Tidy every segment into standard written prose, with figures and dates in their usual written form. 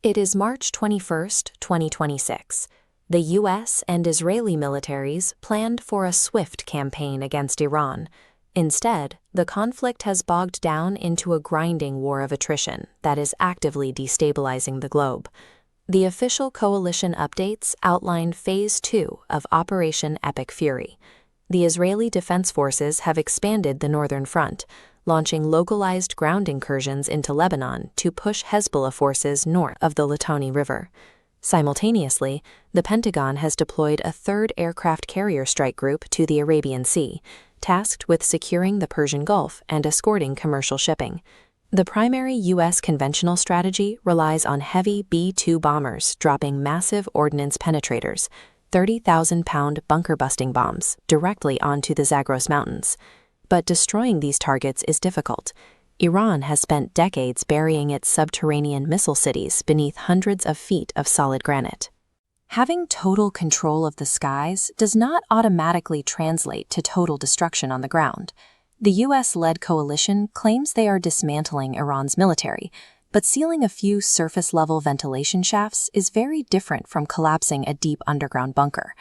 It is March 21, 2026. The U.S. and Israeli militaries planned for a swift campaign against Iran. Instead, the conflict has bogged down into a grinding war of attrition that is actively destabilizing the globe. The official coalition updates outline Phase 2 of Operation Epic Fury. The Israeli Defense Forces have expanded the northern front, launching localized ground incursions into Lebanon to push Hezbollah forces north of the Litani River. Simultaneously, the Pentagon has deployed a third aircraft carrier strike group to the Arabian Sea, tasked with securing the Persian Gulf and escorting commercial shipping. The primary U.S. conventional strategy relies on heavy B-2 bombers dropping massive ordnance penetrators, 30,000-pound bunker-busting bombs, directly onto the Zagros Mountains. But destroying these targets is difficult. Iran has spent decades burying its subterranean missile cities beneath hundreds of feet of solid granite. Having total control of the skies does not automatically translate to total destruction on the ground. The U.S.-led coalition claims they are dismantling Iran's military, but sealing a few surface-level ventilation shafts is very different from collapsing a deep underground bunker.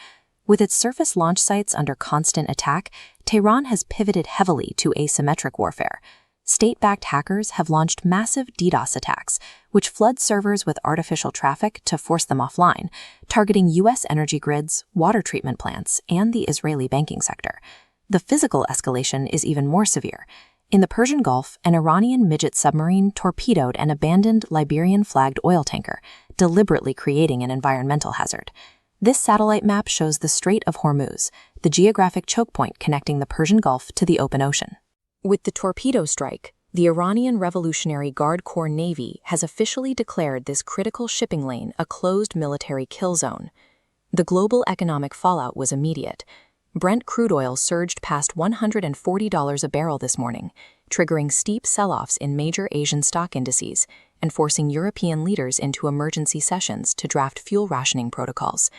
With its surface launch sites under constant attack, Tehran has pivoted heavily to asymmetric warfare. State-backed hackers have launched massive DDoS attacks, which flood servers with artificial traffic to force them offline, targeting U.S. energy grids, water treatment plants, and the Israeli banking sector. The physical escalation is even more severe. In the Persian Gulf, an Iranian midget submarine torpedoed an abandoned Liberian-flagged oil tanker, deliberately creating an environmental hazard. This satellite map shows the Strait of Hormuz, the geographic choke point connecting the Persian Gulf to the open ocean. With the torpedo strike, the Iranian Revolutionary Guard Corps Navy has officially declared this critical shipping lane a closed military kill zone. The global economic fallout was immediate. Brent crude oil surged past $140 a barrel this morning, triggering steep sell-offs in major Asian stock indices and forcing European leaders into emergency sessions to draft fuel rationing protocols.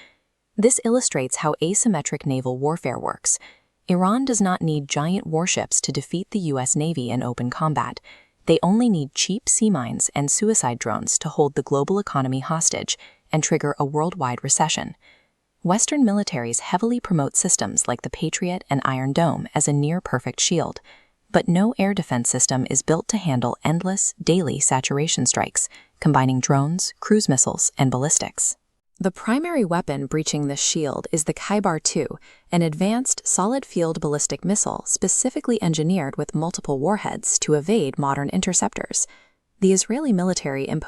This illustrates how asymmetric naval warfare works. Iran does not need giant warships to defeat the U.S. Navy in open combat. They only need cheap sea mines and suicide drones to hold the global economy hostage and trigger a worldwide recession. Western militaries heavily promote systems like the Patriot and Iron Dome as a near-perfect shield, but no air defense system is built to handle endless, daily saturation strikes, combining drones, cruise missiles, and ballistics. The primary weapon breaching this shield is the Khaibar-2, an advanced solid-field ballistic missile specifically engineered with multiple warheads to evade modern interceptors. The Israeli military imposed